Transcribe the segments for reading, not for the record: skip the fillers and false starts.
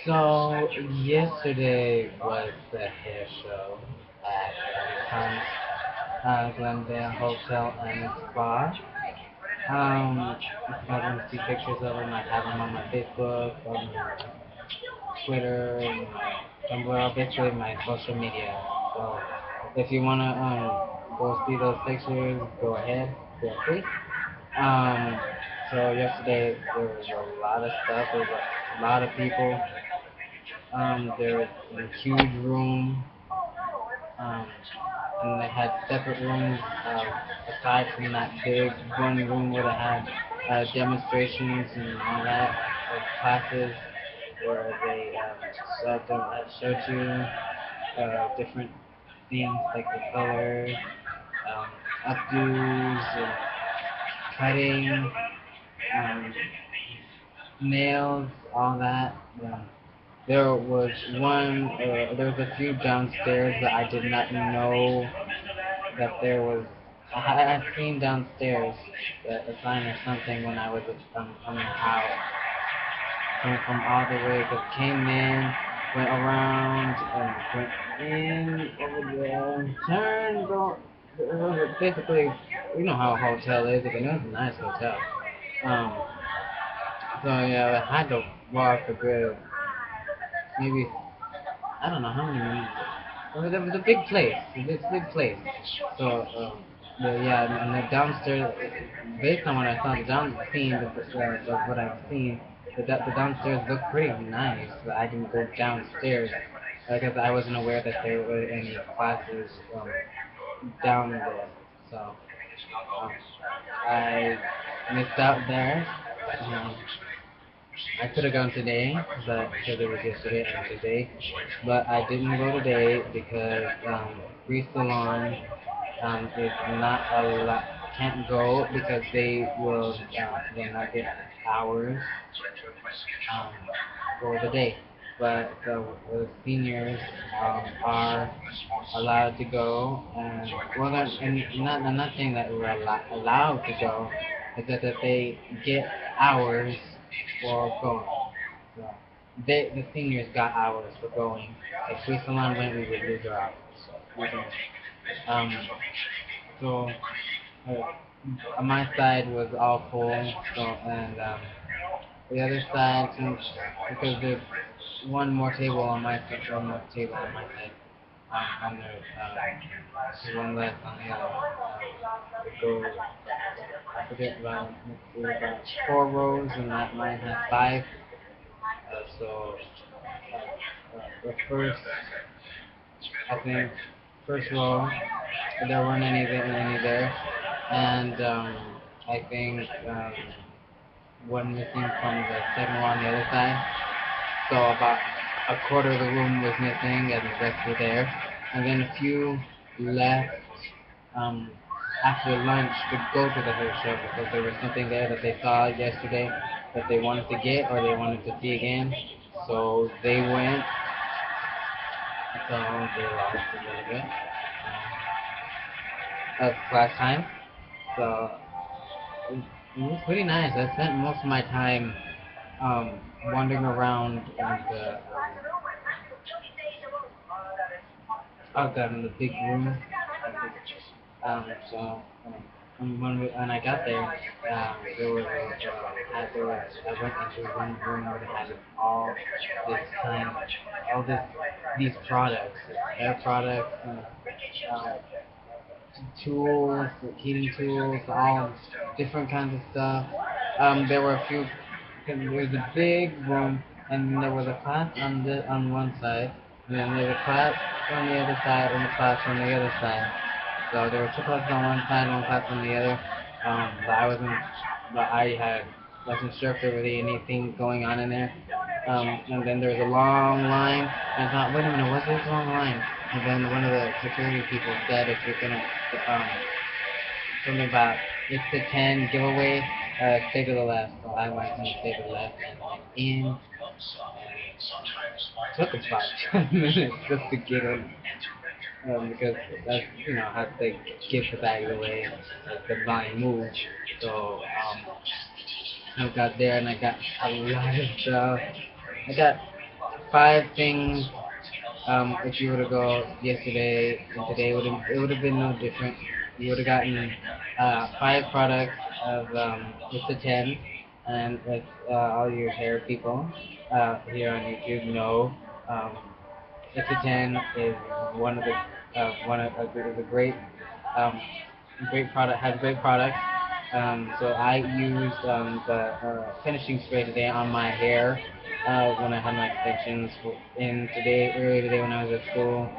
So yesterday was the hair show at Renaissance Glendale Hotel and Spa. If you guys want to see pictures of them, I have them on my Facebook, on Twitter, and my Tumblr, basically my social media. So if you wanna go see those pictures, go ahead, feel free. Um, so yesterday there was a lot of stuff. There was a lot of people. There was a huge room, um, and they had separate rooms aside from that big one room where they had demonstrations and all that classes where they showed you different things like the colors, updos, and cutting, um, nails, all that. There was there was a few downstairs that I did not know that there was. I had seen downstairs a sign or something when I was coming out, coming from all the way, because came in, went around, and went in over there, turned, go. It was basically, you know how a hotel is. It was a nice hotel. Um, so yeah, I had to walk a good maybe I don't know how many minutes. It was a big place. It's a big place. So, yeah, and the downstairs, based on what I saw, the down scene, of what I've seen, the downstairs looked pretty nice. But I didn't go downstairs because I wasn't aware that there were any classes down there. So, I missed out there. Um, I could have gone today, but because it was yesterday and today, but I didn't go today because Free Salon is not a lot. Can't go because will not get hours um, for the day. But the seniors are allowed to go, and well, and not I'm not saying that we're allowed to go, it's that they get hours for going. So the seniors got hours for going. If we salon went, we would lose our hours. So we can, um, so on my side was all full, so and the other side, since because there's one more table on my side, one more table on my side, and there's one less on the other. It goes, I forget about 4 rows, and mine has 5. The first, I think, first row, there weren't any there, and I think one missing from the second row on the other side. So about a quarter of the room was missing, and the rest were there. And then a few left um, after lunch to go to the hair show because there was something there that they saw yesterday that they wanted to get or they wanted to see again. So they went. So they lost a little bit of class time. So it was pretty nice. I spent most of my time um, wandering around out there in the big room. So when I got there, there was I went into one room where they had this kind, all these products, hair products, um, tools, heating tools, all different kinds of stuff. There were a few. There was a big room, and there was a class on one side, and then there was a class on the other side, and a class on the other side. So there were 2 classes on one side, one class on the other. But I wasn't sure if there was anything going on in there. And then there was a long line. And I thought, wait a minute, what's this long line? And then one of the security people said, if you're gonna um, something about it's the 10 giveaway, stay to the left. So I went and stayed to the left and went in. Took about 10 minutes just to get in. Because that's how they give the bag away as the volume moves. So I got there and I got a lot of stuff. I got 5 things. If you were to go yesterday and today, it would have been no different. You would have gotten 5 products of it's a 10, and if all your hair people here on YouTube know, um, it's a 10 is is a um, great product, has great products. So I used the finishing spray today on my hair when I had my extensions earlier today when I was at school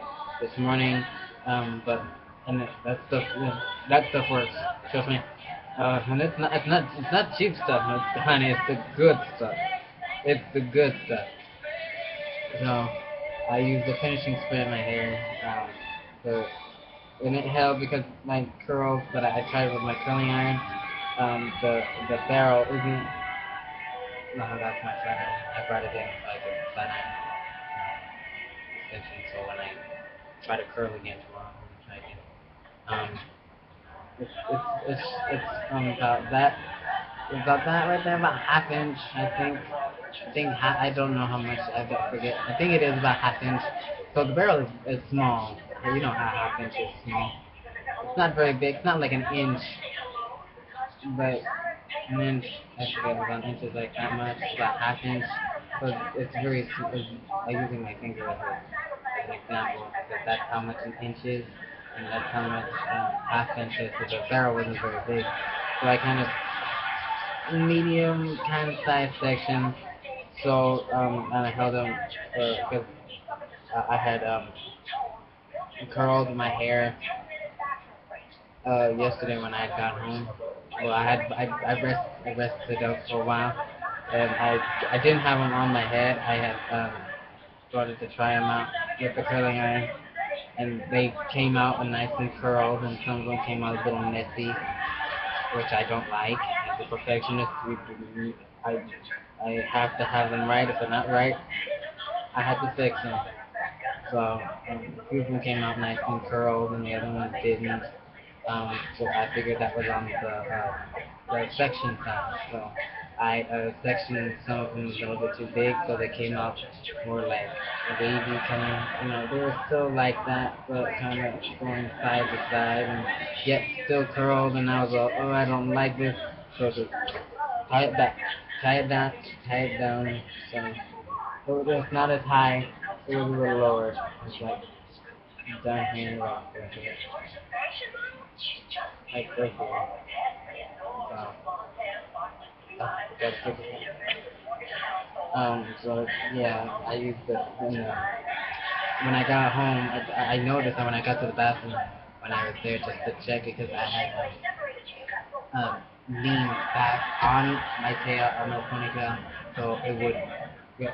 this morning. But and that stuff works. Trust me. And it's not cheap stuff, no, honey. It's the good stuff. It's the good stuff. So I used the finishing spray in my hair. So and it held because my curls that I tried with my curling iron, the barrel isn't. No, that's my flat iron. I brought it in like a flat iron extension, so when I try to curl again tomorrow, I'm gonna try again. Um, it's about that right there, about half inch, I think. I don't know how much. I don't forget. I think it is about half inch. So the barrel is small. You know how half inch is small. It's not very big. It's not like an inch, but an inch. I forget what an inch is like that much. About half inch. So it's very. I'm using my finger as an example because that's how much an inch is, and that's how much half inch is. So the barrel wasn't very big. So I kind of medium kind of size section. So and I held them because I had curled my hair yesterday when I got home. Well, I rested up for a while, and I didn't have them on my head. I had started to try them out with the curling iron, and they came out nice and curled, and some of them came out a little messy, which I don't like. As a perfectionist, I I have to have them right. If they're not right, I have to fix them. So a few of them came out nice and curled, and the other ones didn't. So I figured that was on the section side. So I sectioned some of them a little bit too big, so they came out more like wavy kind of. They were still like that, but kind of going side to side, and yet still curled. And I was like, oh, I don't like this. So just tie it back, tie it down, tie it down. So it was not as high. It was a little lower. It's like down here, like right here. That's it. So yeah, I used it. When I got home, I noticed that when I got to the bathroom, when I was there just to check because I had leaned back on my tail, on my ponytail, so it would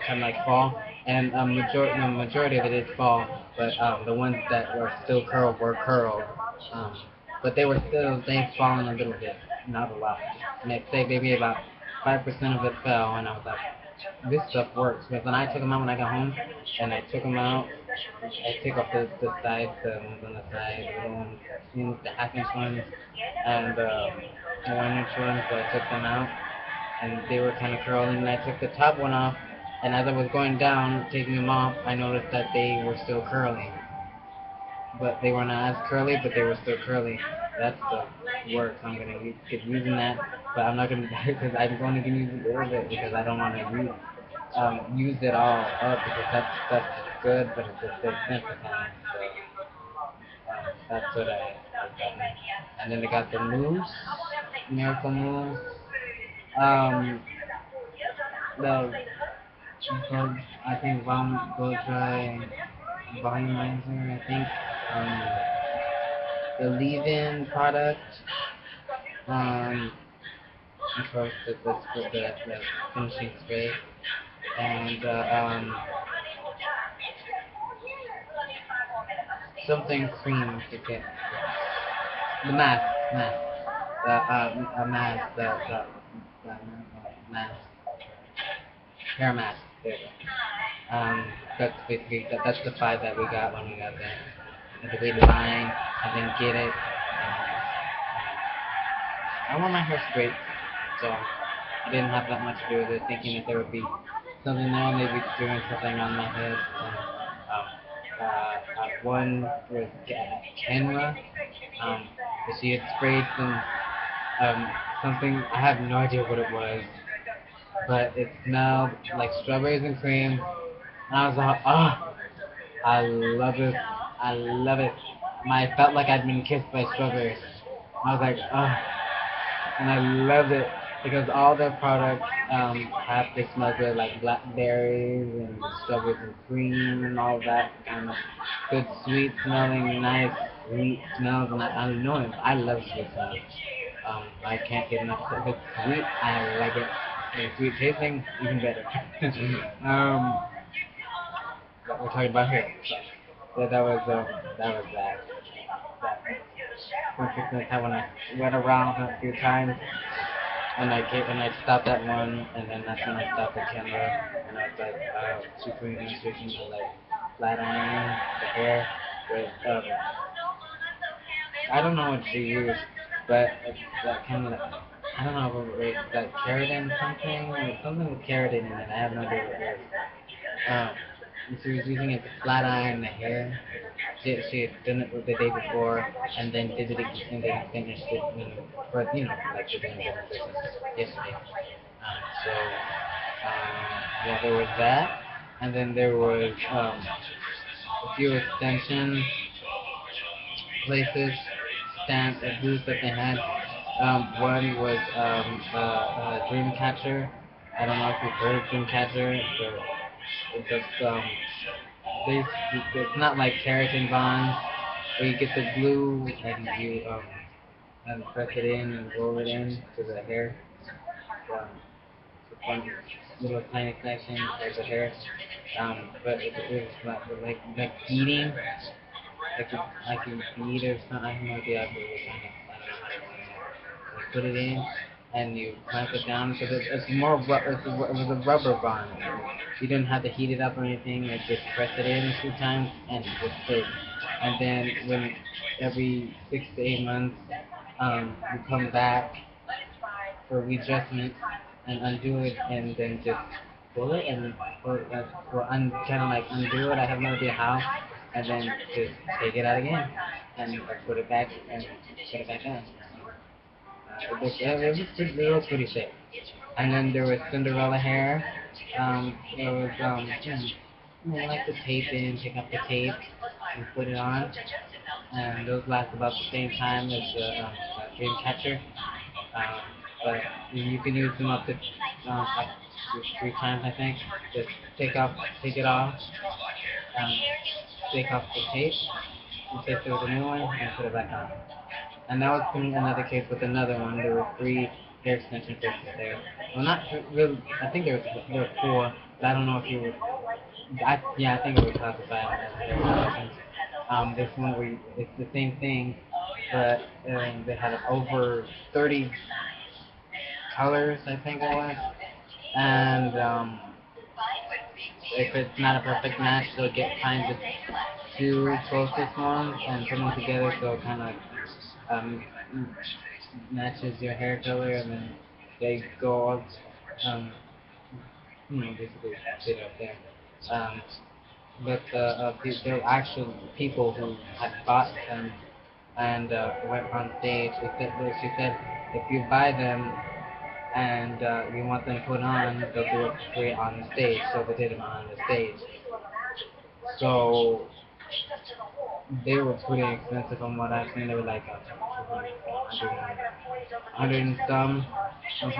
kind of like fall. And the majority of it did fall, but the ones that were still curled were curled. Um, but they fallen a little bit, not a lot. And I'd say maybe about 5% of it fell, and I was like, this stuff works. Because when I took them out when I got home, and I took them out, I took off the sides, the ones on the side, the ones, the half-inch ones, and the 1-inch ones, so I took them out, and they were kind of curling, and I took the top one off, and as I was going down, taking them off, I noticed that they were still curly. But they were not as curly, but they were still curly. That's the work. I'm gonna keep using that, but I'm not gonna because I'm only gonna use it a little bit because I don't want to use it all up because that's good, but it's just expensive. That's what I got. And then they got the mousse, miracle mousse. Um, the I think Blow Dry Volumizer. I think the leave-in product. Of course, the finishing spray, and something cream. I forget. The mask, a mask, the mask, hair mask. There you go. That's the 5 that we got when we got there. And to wait in line and then get it. I want my hair straight, so I didn't have that much to do with it, thinking that there would be something there, maybe doing something on my head. One was Kenra. She had sprayed something. I have no idea what it was, but it smelled like strawberries and cream. And I was like, oh, I love it. I love it. I felt like I'd been kissed by strawberries. I was like, oh, and I loved it because all their products have this smell good, like blackberries and strawberries and cream and all that kind of good, sweet smelling, nice, sweet smells. And I know it. I love sweet smells. I can't get enough. If it's sweet, I like it. If it's sweet tasting, even better. What we're talking about here. So that was that. Consciousness. When I went around a few times, and I stopped at one, and then that's when I stopped at camera, and I was like, switching to like flat iron the hair with I don't know what she used, but it's that kind of I don't know if it was like keratin something or something with keratin in it. I have no idea what it was. Um, and she was using it to flat iron the hair. She had done it the day before, and then did it again, and then finished it, but like she didn't get it yesterday. So yeah, there was that, and then there was a few extension places, booths that they had. One was Dreamcatcher. I don't know if you've heard of Dreamcatcher. It's just they, it's not like keratin bonds where you get the glue and you and press it in and roll it in to the hair. It's one little tiny section of the hair. But it was like beading, like you bead or something. I have no idea if it was you put it in and you clamp it down. So it's more it was a rubber bond. You didn't have to heat it up or anything. You just press it in a few times and it stayed. And then when every 6 to 8 months, you come back for readjustment and undo it and then just pull it and kind of like undo it. I have no idea how. And then just take it out again and put it back and put it back on. It was pretty sick. And then there was Cinderella hair. There was like the tape in, pick up the tape and put it on. And those last about the same time as the dream catcher. Um, but you can use them up to like 3 times, I think. Just take it off, um, take off the tape, replace it with a new one, and put it back on. And that was another case with another one. There were 3 hair extension places there. Well, not really. I think there were 4, but I don't know if you would. Yeah, I think it was classified as hair extensions. This one where it's the same thing, but they had over 30 colors, I think it was. And if it's not a perfect match, they'll find the 2 closest ones and put them together so it kind of um, matches your hair color, and then they go out, basically sit up there. Um, but the actual people who had bought them and went on stage, she said, if you buy them and you want them put on, they'll do it for free on the stage. So they did them on the stage. So they were pretty expensive from what I've seen. They were like 100 and some. I was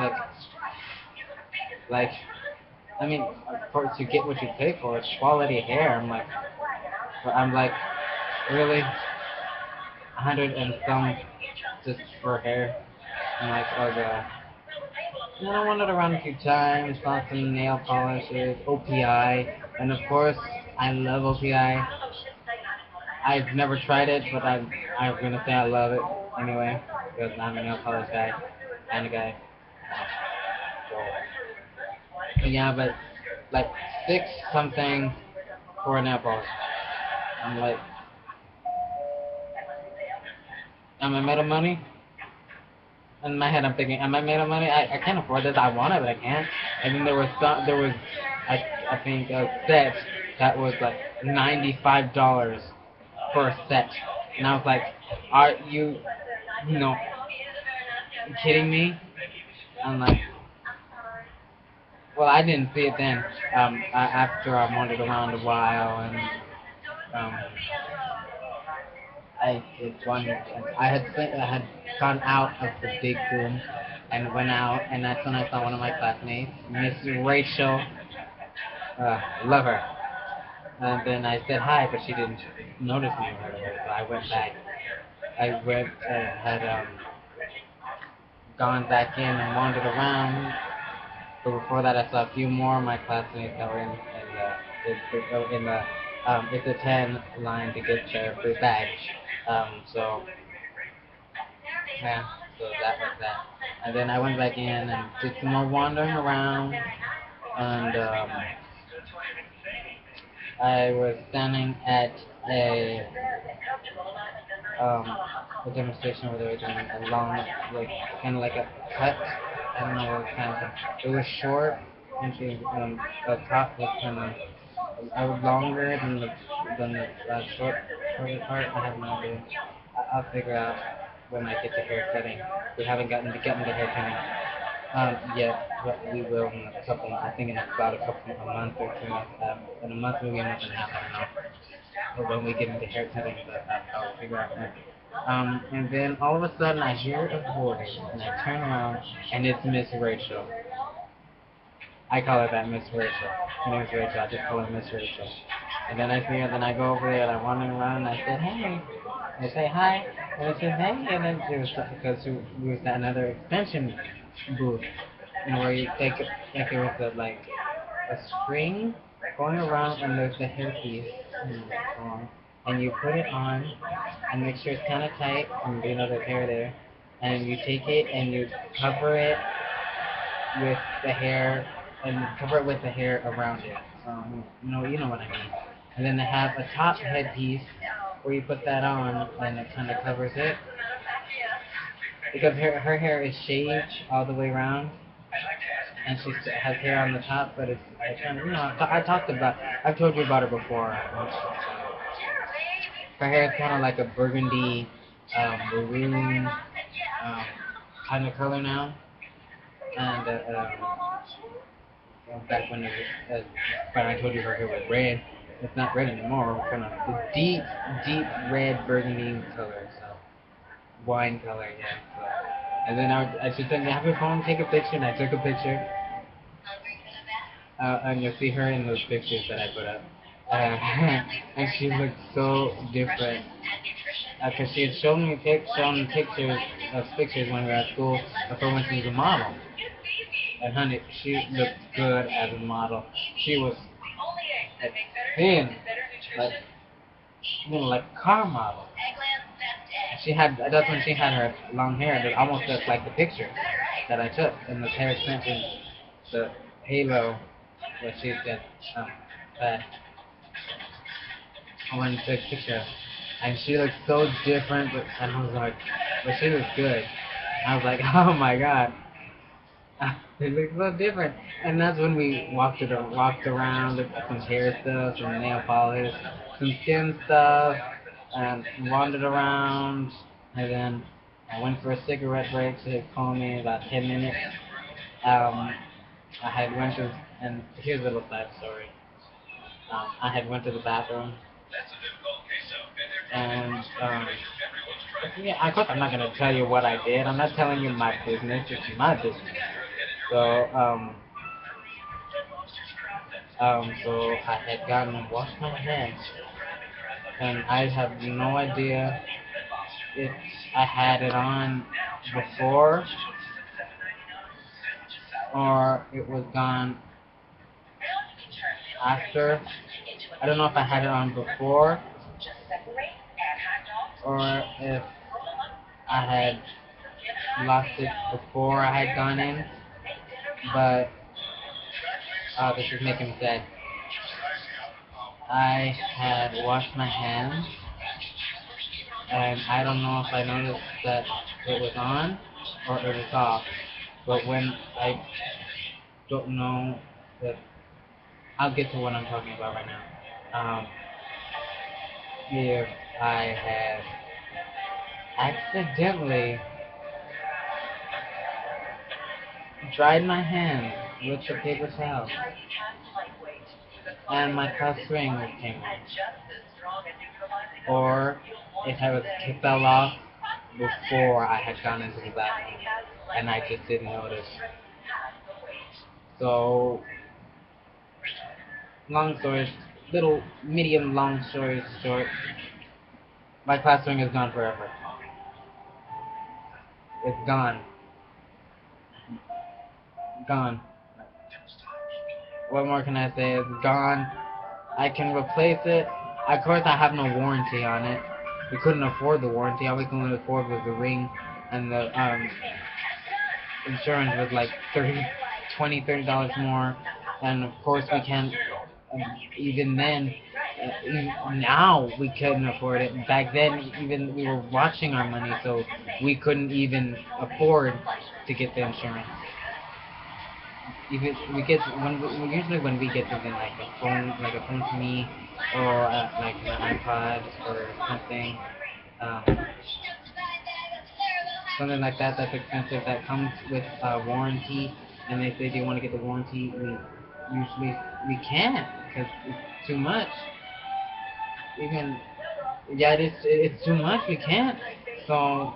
like, I mean, of course you get what you pay for. It's quality hair. I'm like, really, 100 and some just for hair. I'm like, oh god. And I wanted around a few times, saw some nail polishes, OPI, and of course, I love OPI. I've never tried it, but I'm gonna say I love it anyway, because I'm a nail polish guy, and a guy. So, yeah, but like 6 something for a nail polish. I'm like, am I made of money? In my head, I'm thinking, am I made of money? I can't afford this. I want it, but I can't. And then there was I think a set that was like $95 for a set, and I was like, are you know, kidding me? I'm like, well, I didn't see it then. After I wandered around a while and um, I did one. I had gone out of the big room and went out, and that's when I saw one of my classmates, Miss Rachel. Love her. And then I said hi, but she didn't notice me right away. So I went back. I went had gone back in and wandered around. But before that, I saw a few more of my classmates that were in the it's a 10 line to get their free badge. So yeah, so that was that. And then I went back in and did some more wandering around, and I was standing at a um, a demonstration where they were doing a long, like kind of like a cut. I don't know what kind of. It was short, and the top was kind of longer than the shorter part. I have no idea. I'll figure out when I get the hair cutting. We haven't gotten the hair cutting yet, but we will in a couple. I think in about a month or two. In a month, maybe a month and a half. I don't know. But when we get into hair cutting, but I'll figure out when. And then all of a sudden, I hear a voice, and I turn around, and it's Miss Rachel. I call her that, Miss Rachel. Her name's Rachel. I just call her Miss Rachel. And then I see her, then I go over there, and I wander around, and I said, hey. I say hi, and I said, hey, and then it was because we was at another extension booth, where you take it with like a string going around, and there's the hairpiece, and you put it on, and make sure it's kind of tight, and there's hair there, and you take it and you cover it with the hair and cover it with the hair around it. You know what I mean. And then they have a top headpiece where you put that on and it kind of covers it because her hair is shaved all the way around and she has hair on the top, but it's kind of I've told you about her before. Her hair is kind of like a burgundy, maroon kind of color now, and back when I told you her hair was red, it's not red anymore. It's kind of a deep red burgundy color, so wine color, yeah. So. And then I should say, have your phone, take a picture, and I took a picture. And you'll see her in those pictures that I put up. And she looked so different. Because she had shown pictures when we were at school of her when she was a model. And honey, she looked good as a model. She was like, thin, like like a car model. That's when she had her long hair that almost looked like the picture that I took, and the hair extension, the halo that she said that I went and took a picture, and she looked so different, and I was like, but she looked good. I was like, oh my god. It looks so different, and that's when we walked around, looked at some hair stuff, some nail polish, some skin stuff, and wandered around, and then I went for a cigarette break, so they called me about 10 minutes. I had went to, and here's a little side story. I had went to the bathroom, and yeah, of course I'm not gonna tell you what I did. I'm not telling you my business. It's my business. So so I had gotten and washed my hands, and I have no idea if I had it on before or it was gone after. I don't know if I had it on before or if I had lost it before I had gone in, but this is making me sad. I had washed my hands, and I don't know if I noticed that it was on or it was off, but when I don't know if I'll get to what I'm talking about right now. If I had accidentally dried my hand with the paper towel and my class ring came off, or if I was kicked out off before I had gone into the bathroom and I just didn't notice. So, long story, little, medium, long story short, my class ring is gone forever. It's gone. Gone. What more can I say? It's gone. I can replace it. Of course, I have no warranty on it. We couldn't afford the warranty. All we could afford was the ring, and the insurance was like $30 more. And of course, we can't. Even then, even now we couldn't afford it. Back then, even we were watching our money, so we couldn't even afford to get the insurance. Even we get usually when we get something like a phone to me, or like an iPod or something, um, something like that that's expensive that comes with warranty, and they say they want to get the warranty. We can't because it's too much. Even yeah, it's too much. We can't. So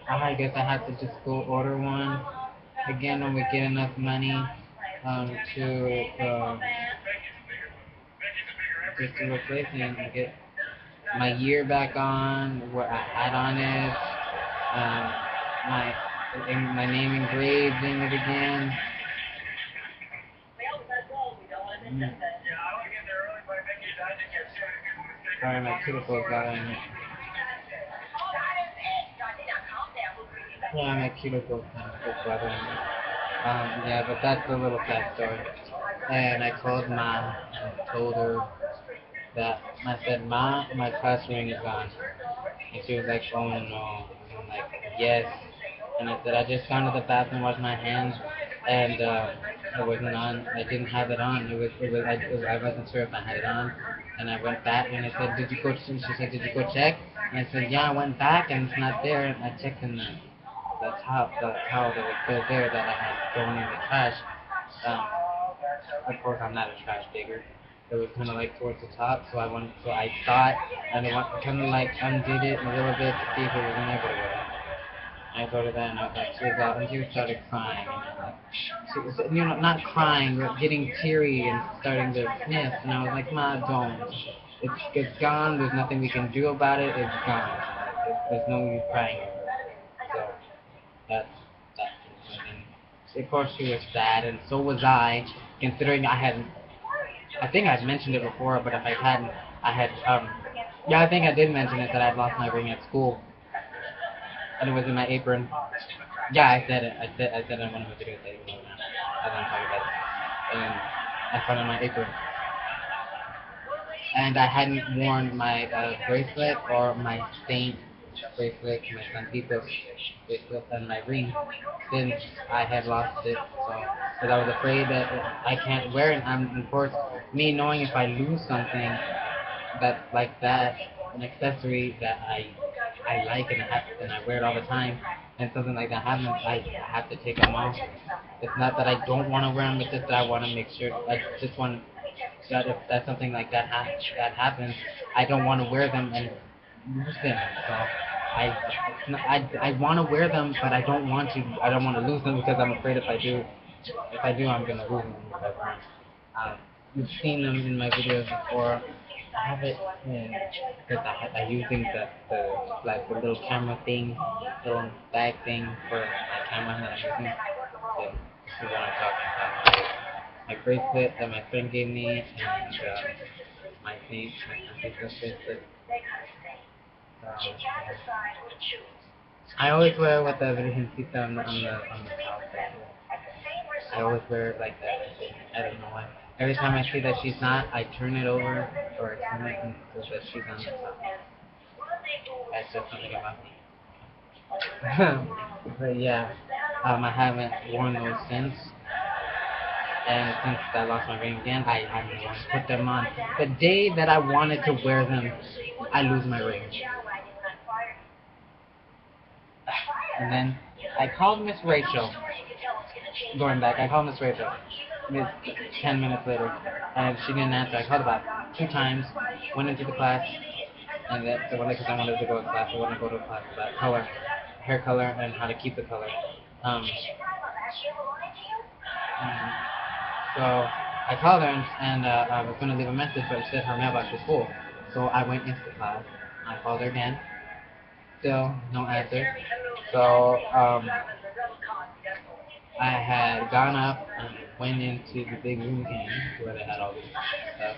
I guess I have to just go order one again when we get enough money to just to replace it and get my year back on, what I had on it, um, my name engraved in it again. Mm. Sorry, my cuticles got in it. Yeah, my cuticles kind of just bothering me. Yeah, but that's a little sad story. And I called Ma and told her that I said, Ma, my class ring is gone. And she was like, oh no. And I'm like, yes. And I said, I just gone to the bathroom, washed my hands, and it wasn't on. I didn't have it on. I wasn't sure if I had it on. And I went back and I said, did you go? She said, did you go check? And I said, yeah, I went back and it's not there. And I checked in the towel that was still there that I had thrown in the trash. Um, of course, I'm not a trash digger. It was kind of like towards the top, so I thought, and I kind of like undid it a little bit to see if it was in there, but it wasn't. I thought of that, and I was like, she was out, and she started crying, and like, she was, not crying, but getting teary and starting to sniff, and I was like, Ma, don't. It's gone. There's nothing we can do about it. It's gone. There's no use crying over it. So that's that's it. And of course, she was sad, and so was I, considering I think I'd mentioned it before, but if I hadn't, yeah, I think I did mention it that I'd lost my ring at school, and it was in my apron. Yeah, I said it. I said it in one of the videos that you know now, as I'm talking about it. And I found it in my apron. And I hadn't worn my bracelet or my saint bracelet, my Santito bracelet, and my ring since I had lost it. So, because I was afraid that I can't wear it. And of course, me knowing if I lose something that's like that, an accessory that I like and I wear it all the time, and something like that happens, I have to take them off. It's not that I don't want to wear them; it's just that I want to make sure. I just want that if that something like that happens, I don't want to wear them and lose them. So I want to wear them, but I don't want to. I don't want to lose them because I'm afraid if I do, I'm gonna lose them. You've seen them in my videos before. I have it because I using the like the little camera thing, little bag thing for my camera that I'm using. So this is what I'm talking about. My bracelet that my friend gave me, and my thing, my sister's bracelet. I always wear it with the virgencita on the top. I always wear it like that. I don't know why. Every time I see that she's not, I turn it over or I turn it so that she's on the top. That's just something about me. But yeah, I haven't worn those since, And since I lost my ring again, I haven't put them on. The day that I wanted to wear them, I lose my ring. And then I called Miss Rachel. Going back, I called Miss Rachel. 10 minutes later, and she didn't answer. I called about 2 times. Went into the class, and then because I wanted to go to class, I wanted to go to class about color, hair color, and how to keep the color. Um, um, so I called her, and I was going to leave a message, but it said her mailbox was full. So I went into the class. I called her again. Still no answer. So I had gone up and went into the big room again where they had all this stuff.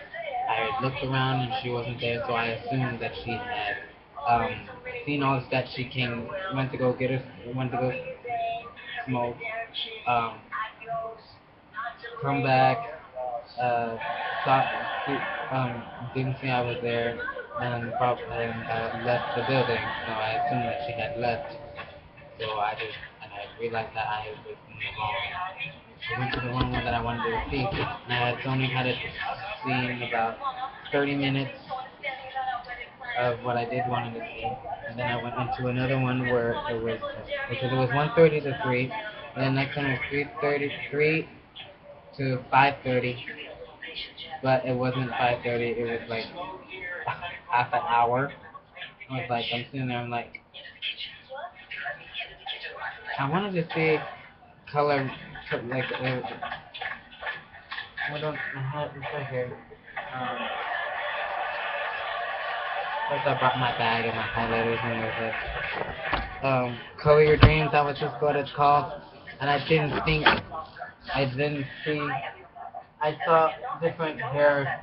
I had looked around and she wasn't there, so I assumed that she had seen all the stuff. She went to go get her, went to go smoke, um, come back, saw, um, didn't see I was there, and left the building. So I assumed that she had left. So I realized that I was in the wrong. I went to the wrong one that I wanted to see, and I had only had it seen about 30 minutes of what I did want to see, and then I went into another one where it was, because it was 1:30 to 3, and then next one was 3:33 to 5:30, but it wasn't 5:30, it was like half an hour. I was like, I'm sitting there, I'm like, I wanted to see color, like, I don't, it's right here. First I brought my bag and my highlighters and there's Color Your Dreams, that was just what it's called. And I didn't see, I saw different hair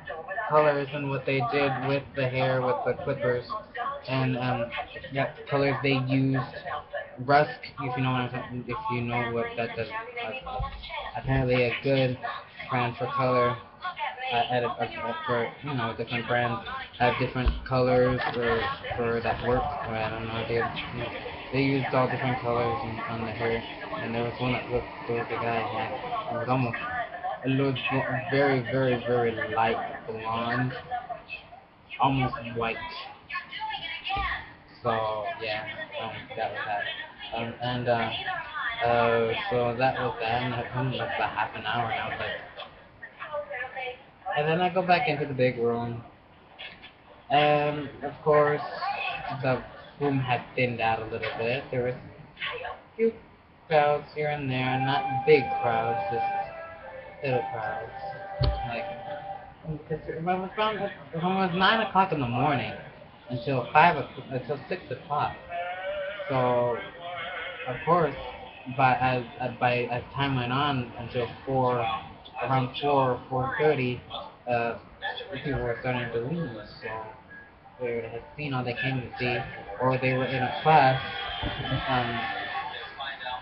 colors and what they did with the hair, with the clippers. And, yeah, colors they used. Rusk, if you know what I'm talking, if you know what that's apparently a good brand for color. For different brands have different colors for that work. Or I don't know. They used all different colors on the hair, and there was one that looked. There was a guy had. It looked very very very light blonde, almost white. So yeah, that was that. So that was that, and it took like about half an hour, and I was like, and then I go back into the big room, and of course, the room had thinned out a little bit. There was a few crowds here and there, not big crowds, just little crowds. Like, because it was from 9 o'clock in the morning until until 6 o'clock. So of course, by as time went on until around 4:30, uh, people were starting to leave. So they had seen all they came to see, or they were in a class, um,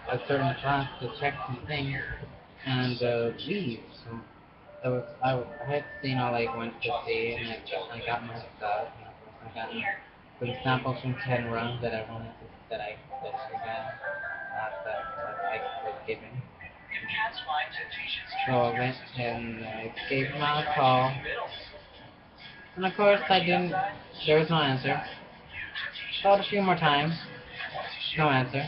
a certain class to check some things and leave. So I had seen all I went to see, and I got my stuff. And I got some samples from Kenra that I wanted to that she got that I was given. So I went and I gave my call, and of course I didn't. There was no answer. Called a few more times, no answer.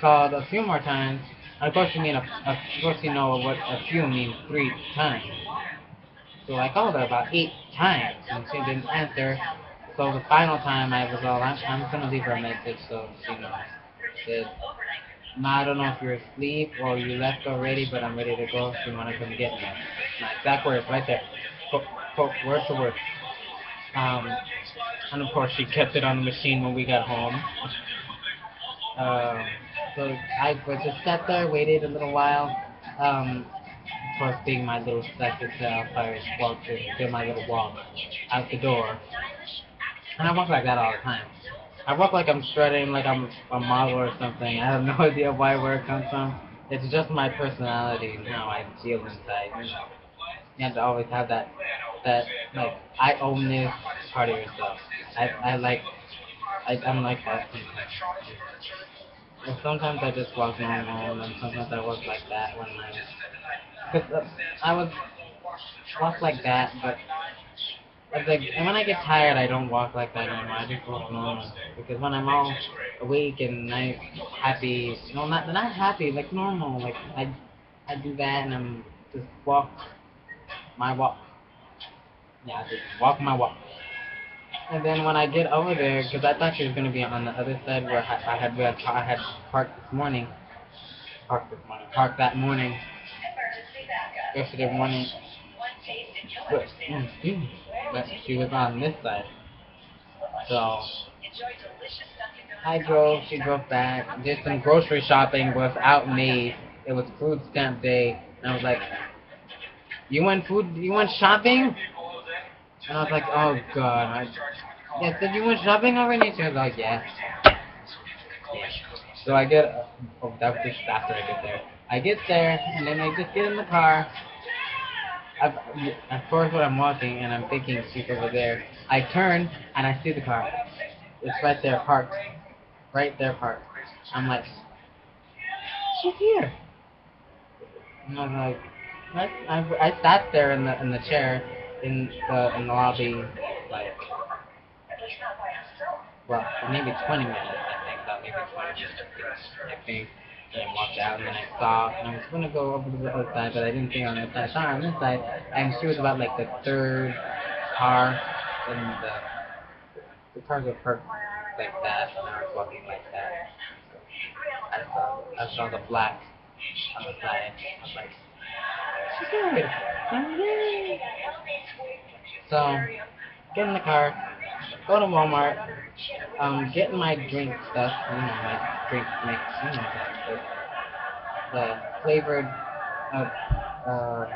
Called a few more times. And of course of course you know what a few means 3 times. So I called her about 8 times, and she didn't answer. So the final time I was all, I'm gonna leave her a message so she knows. Said, "No, I don't know if you're asleep or you left already, but I'm ready to go if you want to come get me." My exact words right there, quote, word to word. Um, and of course she kept it on the machine when we got home. Um, so I was just sat there, waited a little while. Of course, being my little psychic self, I walked and did my little walk out the door. And I walk like that all the time. I walk like I'm strutting, like I'm a model or something. I have no idea where it comes from. It's just my personality and how I feel inside. You have to always have that like, I own this part of yourself. I'm like that sometimes. Well, sometimes I just walk normal, and sometimes I walk like that when I'm Cause I would walk like that, but and when I get tired, I don't walk like that anymore. I just walk normal. Because when I'm all awake and I happy, no, not happy, like normal, like I do that and I'm just walk my walk. Yeah, just walk my walk. And then when I get over there, because I thought she was gonna be on the other side where I had parked this morning, parked that morning, yesterday morning, but, but she was on this side. So she drove back, did some grocery shopping without me. It was food stamp day, and I was like, you went shopping? And I was like, oh god. Yeah, said you went shopping already? She was like, yeah. So I get, that was just after I get there. I get there, and then I just get in the car. I, of course, when I'm walking, and I'm thinking she's over there, I turn, and I see the car. It's right there, parked. Right there, parked. I'm like, she's here. And I was like, I sat there in the chair in the lobby, like, well, maybe 20 minutes, I think, about maybe 20 minutes, I think. And I walked out, and then I saw, and I was gonna go over to the other side, but I didn't see her on the other side. I saw her on this side, and she was about like the third car, and the cars were parked like that, and I was walking like that. I saw the black on the side. I was like, she's good. Yay. So, get in the car, go to Walmart, get my drink stuff, my drink mix, the flavored, uh, uh,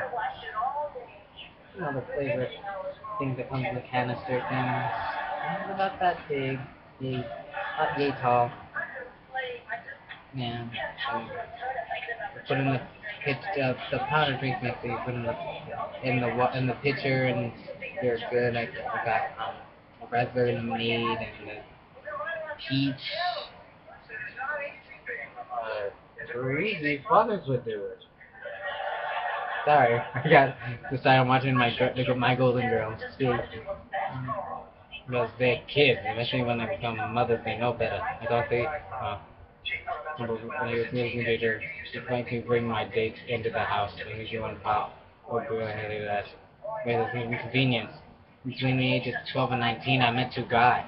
the flavored things that comes in the canister thing. It's about that big, yay, not yay tall. Yeah. Put in the powder drink mix that you put in the pitcher, and they're good. I got raspberry lemonade and the peach. Easy fathers would do it. Sorry, I got decided I'm watching my Golden Girls. See, because they're kids, especially when they become mothers, they know better. I don't think. When I was moving later, she's going to bring my date into the house, and we go and pop. Oh, go ahead and do that. Wait, there's no inconvenience. Between the ages of 12 and 19, I met two guys.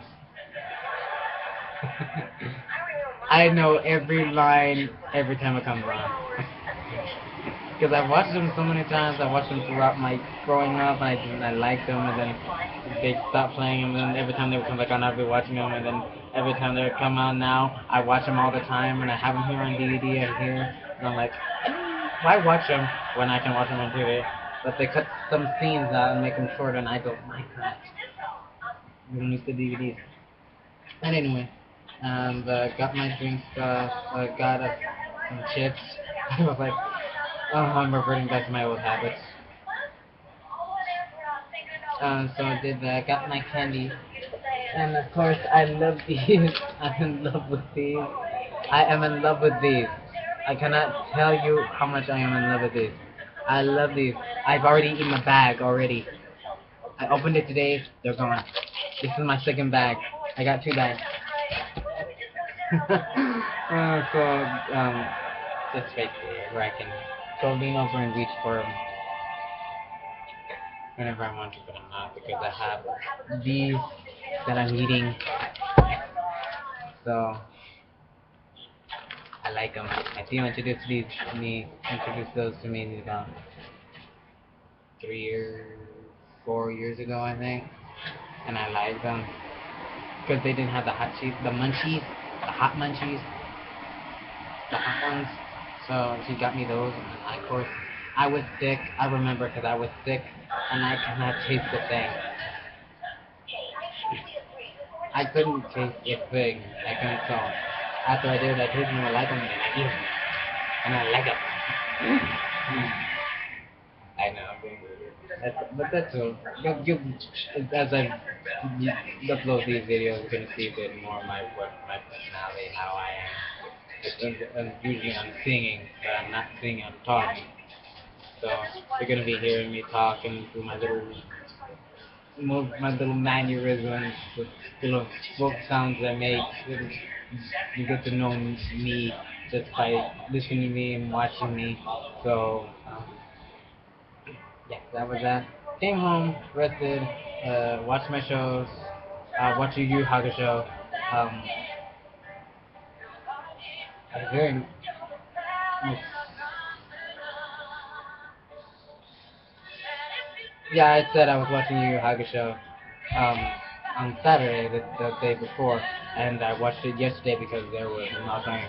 I know every line every time it comes on. Because I've watched them so many times. I watched them throughout my growing up, and I liked them, and then they stopped playing them, and then every time they would come back on, I'd be watching them, and then every time they would come out now, I watch them all the time, and I have them here on DVD or here, and I'm like, why watch them when I can watch them on TV? But they cut some scenes out and make them shorter, and I go, my god, we don't use the DVDs. And anyway, got my drink stuff, got some chips. I was like, oh, I'm reverting back to my old habits. So I did that, got my candy, and of course I love these. I'm in love with these. I am in love with these. I cannot tell you how much I am in love with these. I love these. I've already eaten a bag already. I opened it today, they're gone. This is my second bag. I got two bags. Just right there where I can go lean over and reach for them whenever I want to, but I'm not because I have these that I'm eating. So I like them. I think you introduced those to me about 4 years ago, I think, and I like them because they didn't have the hot munchies, the hot ones. So she got me those, and of course, I was sick. I remember because I was sick, and I cannot taste the thing. I couldn't taste a thing. I couldn't tell. After I did, I tasted them, I like them, and I eat them. And I like them. I know. But that's all. As I upload these videos, you're gonna see a bit more of my personality, how I am. Usually I'm singing, but I'm not singing, I'm talking. So you're gonna be hearing me talking through my little move, my little mannerisms, the little folk sounds I make. You get to know me just by listening to me and watching me. So yeah, that was that. Came home, rested, watched my shows, watched Yu Yu Hakusho. Um, I very Yeah, I said I was watching Yu Yu Hakusho um, on Saturday, the day before, and I watched it yesterday because there was nothing.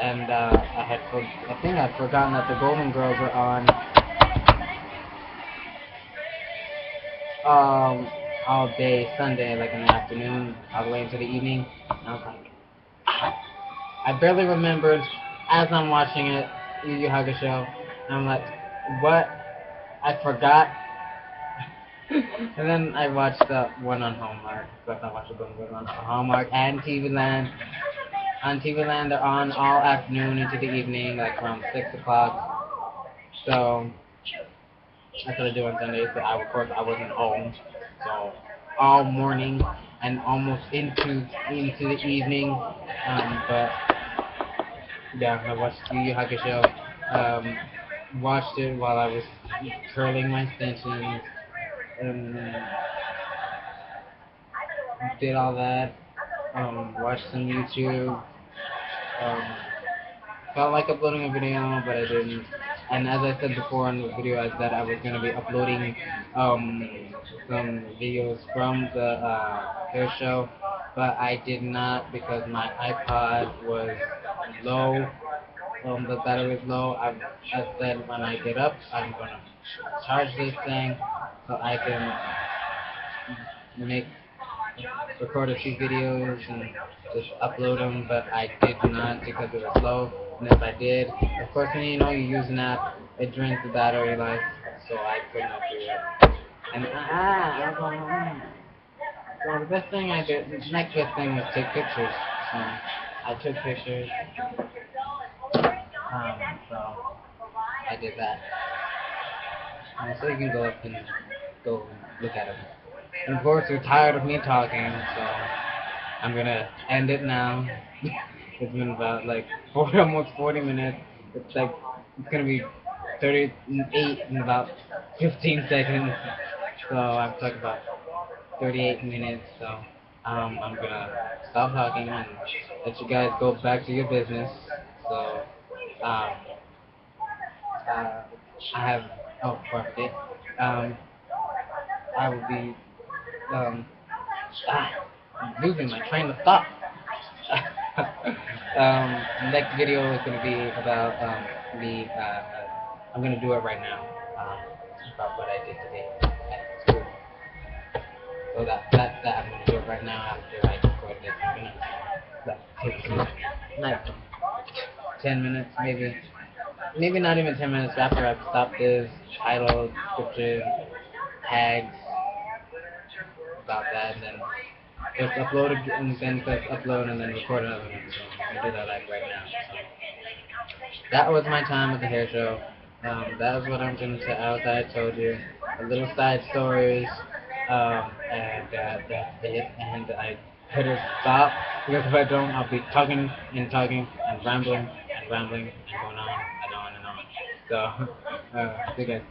And I think I'd forgotten that the Golden Girls were on um, all day Sunday, like in the afternoon, all the way into the evening. And I was like, I barely remembered as I'm watching it, Yu Yu Hakusho. And I'm like, what? I forgot. And then I watched the one on Hallmark. Plus I watched the Golden Girls on Hallmark and TV Land. On TV Land, they're on all afternoon into the evening, like around 6 o'clock. So that's what I do on Sundays. But of course, I wasn't home, so all morning and almost into the evening. But yeah, I watched Yu Yu Hakusho. Um, Watched it while I was curling my extensions and did all that. Watched some YouTube. Um, Felt like uploading a video, but I didn't. And as I said before in the video, I said I was going to be uploading um, some videos from the hair show, but I did not because my iPod was low. The battery is low. I said when I get up, I'm going to charge this thing so I can make record a few videos and just upload them, but I did not because it was low. And if I did, of course, when you know you use an app, it drains the battery life, so I could not do it. And I was going home. So the best thing I did, the next best thing was take pictures. So I took pictures. So I did that. So you can go up and go look at them. And of course, you're tired of me talking, so I'm gonna end it now. It's been about like 40, almost 40 minutes. It's gonna be 38 in about 15 seconds. So I've talked about 38 minutes. So I'm gonna stop talking and let you guys go back to your business. So um, I have perfect. Um, I will be um, I'm losing my train of thought. Next video is going to be about me. I'm going to do it right now. About what I did today at school. So that I'm going to do it right now after I record this. I'm going to take like 10 minutes, maybe not even 10 minutes after I've stopped this title, description, tags, about that, and then just upload it, and then press upload, and then record another one. So I do that like right now. So that was my time at the hair show. That was what I'm gonna tell. As I told you, a little side stories, and that's it. And I better stop because if I don't, I'll be talking and talking and rambling and rambling and going on and on and on. So, see you guys.